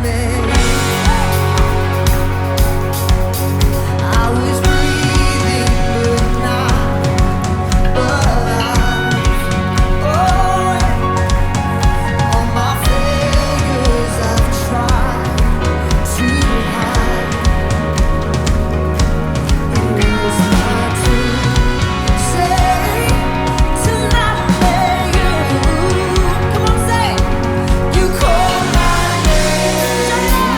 You call my name.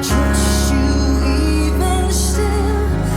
Trust you even still.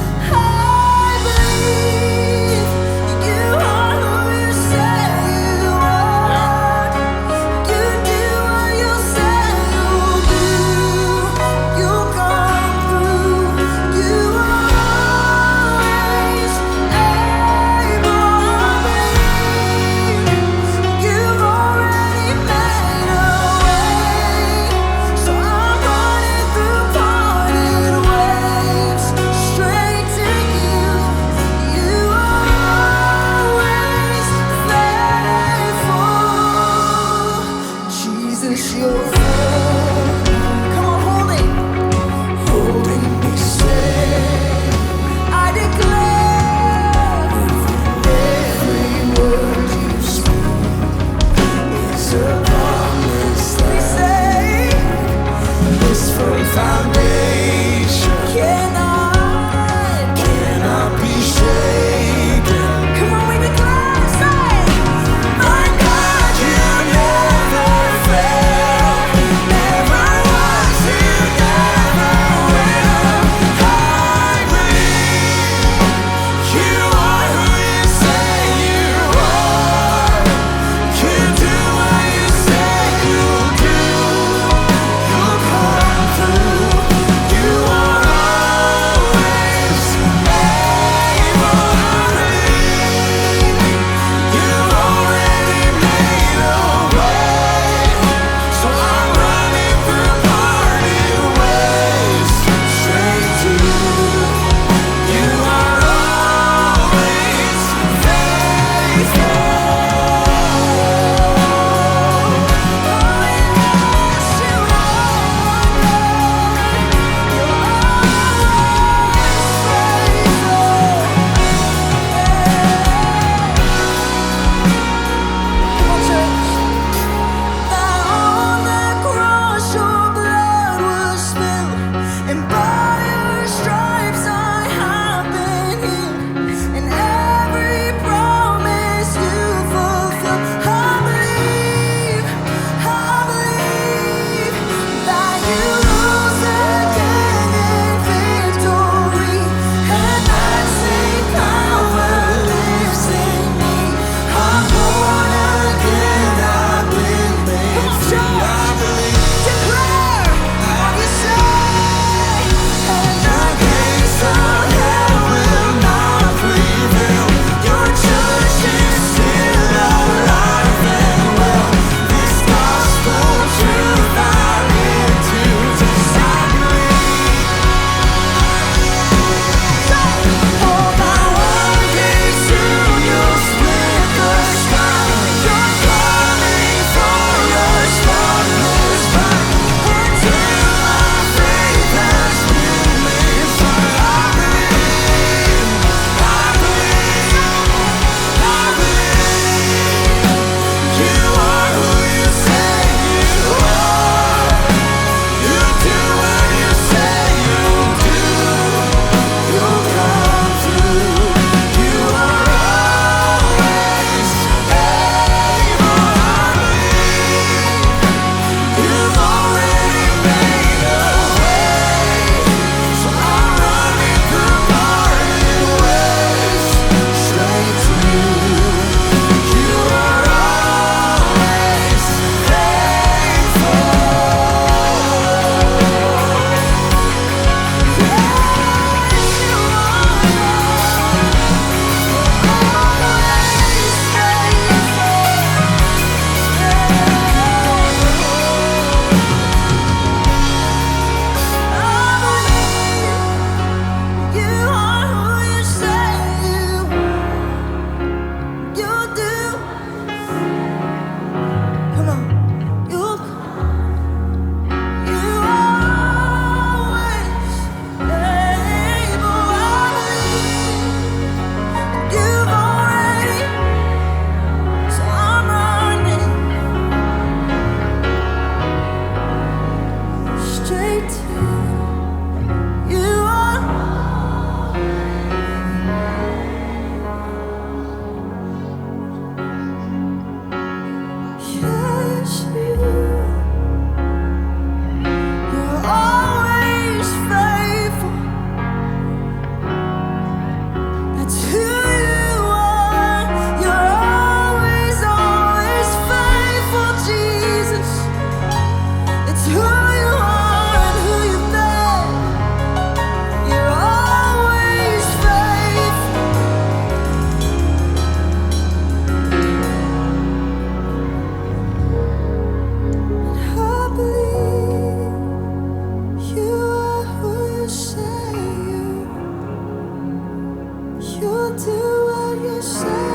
You'll do what you say.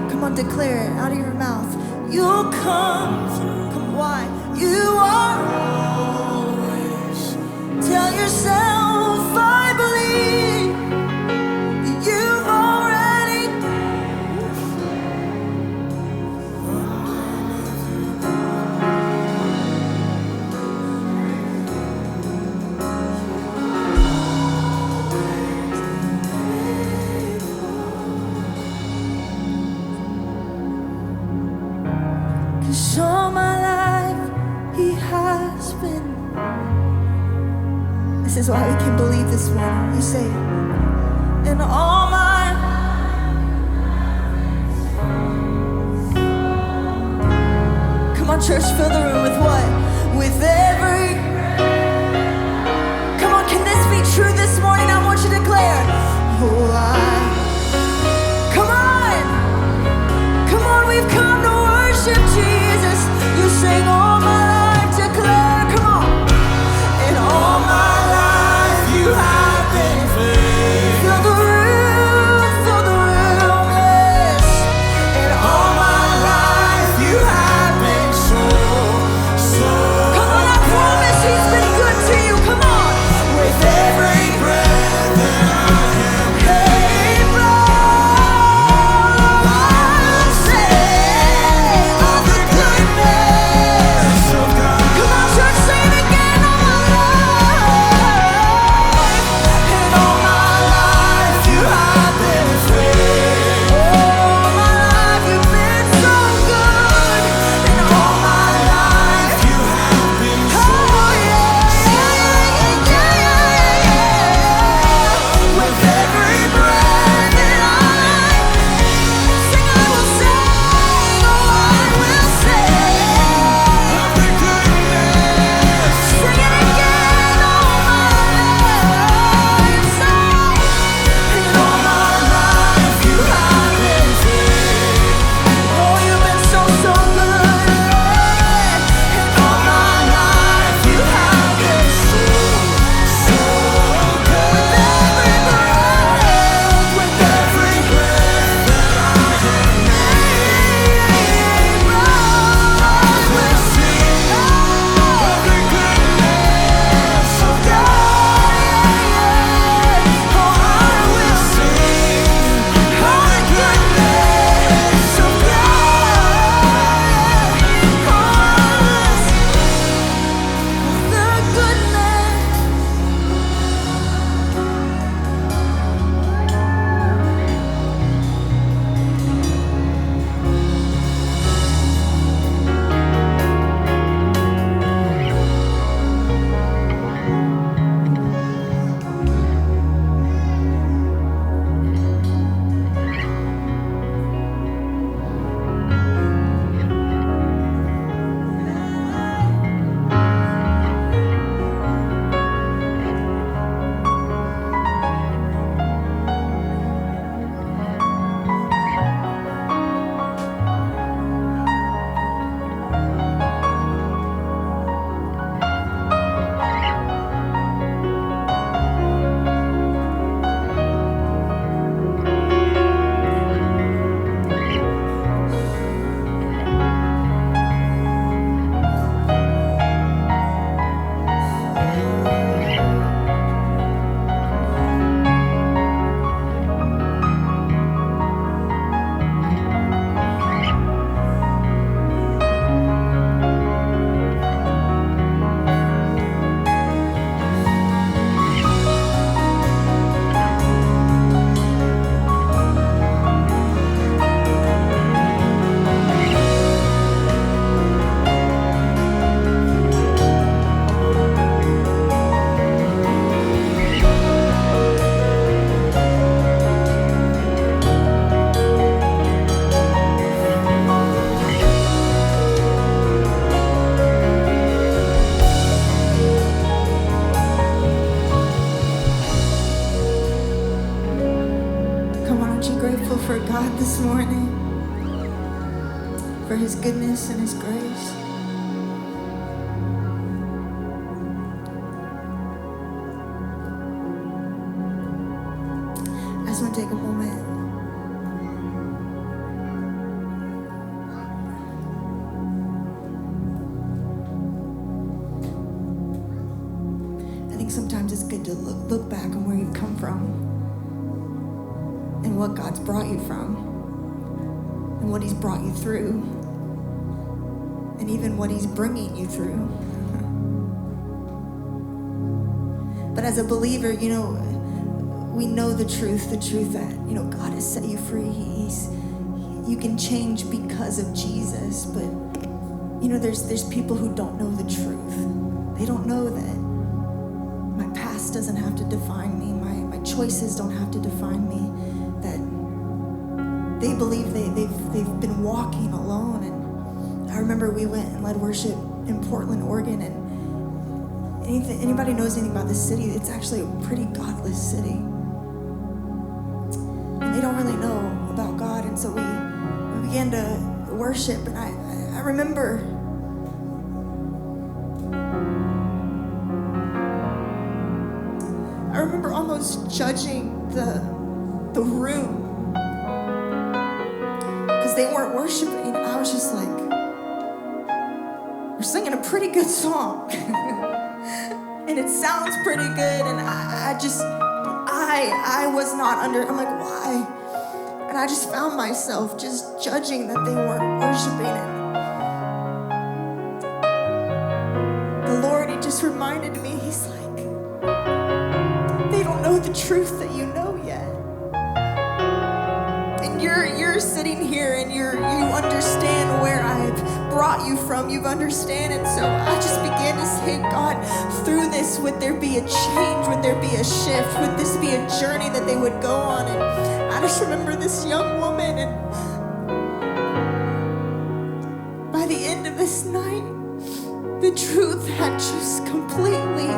Come on, declare it out of your mouth. You'll come through. Come, why? You are always. Tell yourself, I believe that you've already. Cause all my life he has been. This is why we can believe this morning. You say, and all my. Come on, church, fill the room with what? With every. Come on, can this be true this morning? I want you to declare. Oh, come on. Come on, we've come to worship Jesus. You sing all my life, declare, come on. And all my life you have been faithful. Fill the room, yes. And all my life you have been so. Come on, I promise he's been good to you, come on. With every breath that I am able, I'll sing of the goodness of God. Come on, church, sing it again. All my life, and all my life you have been faithful. All my life you've been so good, and all my life you have been so. Oh yeah. With every breath that I sing, I will sing, oh I will sing of the goodness. Sing it again, all my life, and all my life you have been faithful. Oh, you've been so good, and all my life you have been so good. With every breath that I am able, I will sing of the goodness of God. Oh, I will sing of the goodness of grateful for God this morning, for his goodness and his grace. I just want to take a moment to look back on where you've come from and what God's brought you from and what he's brought you through and even what he's bringing you through. But as a believer, we know the truth that, God has set you free. You can change because of Jesus, but there's people who don't know the truth. They don't know that my past doesn't have to define me. My choices don't have to define me. That they believe they've been walking alone. And I remember we went and led worship in Portland, Oregon, and anybody knows anything about this city, it's actually a pretty godless city. And they don't really know about God, and so we began to worship, and I remember almost judging the room because they weren't worshiping, and I was just like, we're singing a pretty good song and it sounds pretty good, and I was not I'm like, why? And I just found myself just judging that they weren't worshiping, and the Lord, he just reminded me, he's like, they don't know the truth that you know yet. And you're sitting here and you understand where I've brought you from. You've understand, and so I just began to say, God, through this, would there be a change? Would there be a shift? Would this be a journey that they would go on? And I just remember this young woman, and by the end of this night, the truth had just completely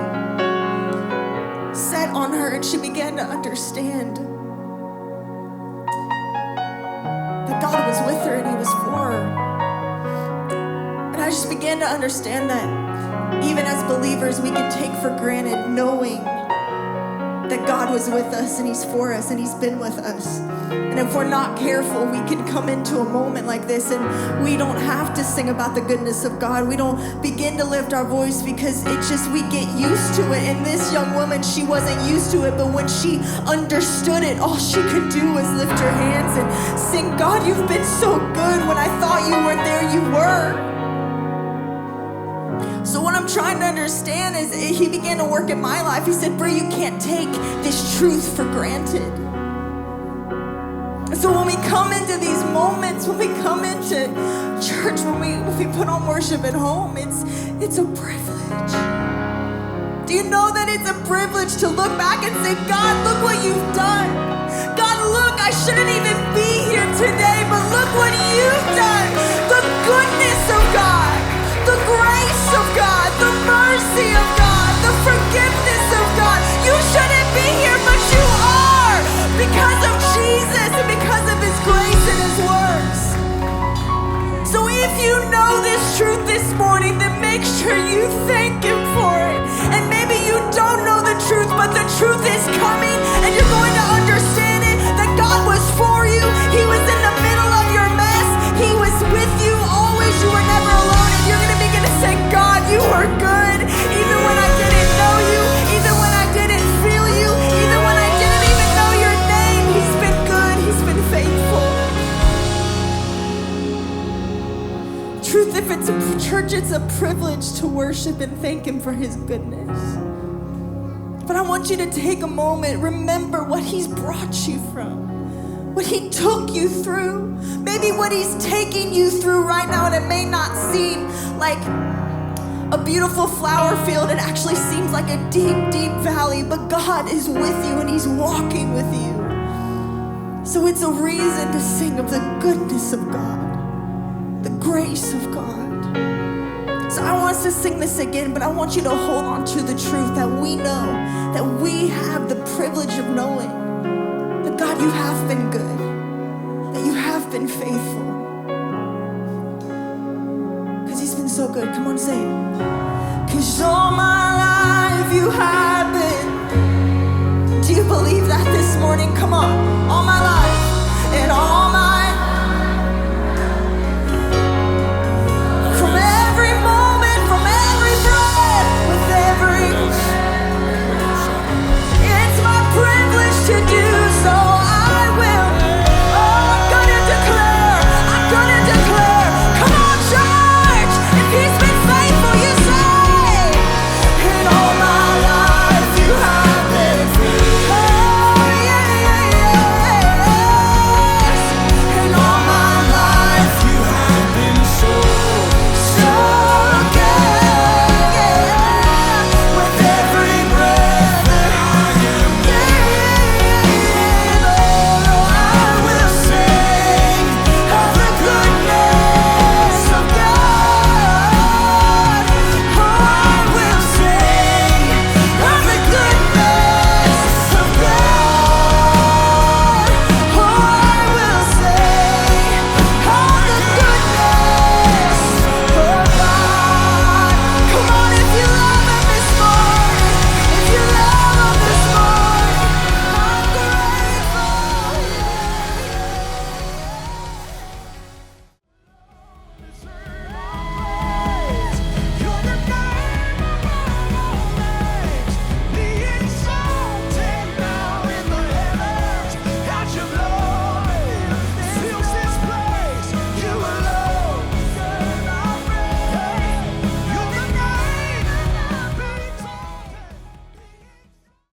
set on her, and she began to understand that God was with her and he was for her. And I just began to understand that even as believers, we can take for granted knowing that God was with us and he's for us and he's been with us. And if we're not careful, we can come into a moment like this and we don't have to sing about the goodness of God. We don't begin to lift our voice because we get used to it. And this young woman, she wasn't used to it, but when she understood it, all she could do was lift her hands and sing, God, you've been so good. When I thought you weren't there, you were. So what I'm trying to understand is he began to work in my life. He said, Brie, you can't take this truth for granted. And so when we come into these moments, when we come into church, when we put on worship at home, it's a privilege. Do you know that it's a privilege to look back and say, God, look what you've done. God, look, I shouldn't even be here today, but look what you've done. The goodness of God. The grace of God, the mercy of God, the forgiveness of God. You shouldn't be here, but you are because of Jesus and because of his grace and his works. So if you know this truth this morning, then make sure you thank him for it. And maybe you don't know the truth, but the truth is coming and you're going to understand it, that God was for you. He was in the middle of your mess. He was with you always. You were never alone. You're going to begin to say, God, you are good. Even when I didn't know you, even when I didn't feel you, even when I didn't even know your name, he's been good. He's been faithful. Truth, if it's a church, it's a privilege to worship and thank him for his goodness. But I want you to take a moment, remember what he's brought you from. What he took you through, maybe what he's taking you through right now, and it may not seem like a beautiful flower field. It actually seems like a deep, deep valley, but God is with you and he's walking with you. So it's a reason to sing of the goodness of God, the grace of God. So I want us to sing this again, but I want you to hold on to the truth that we know, that we have the privilege of knowing that God, you have been good, that you have been faithful. Because he's been so good. Come on, say it. Because all my life you have been. Do you believe that this morning?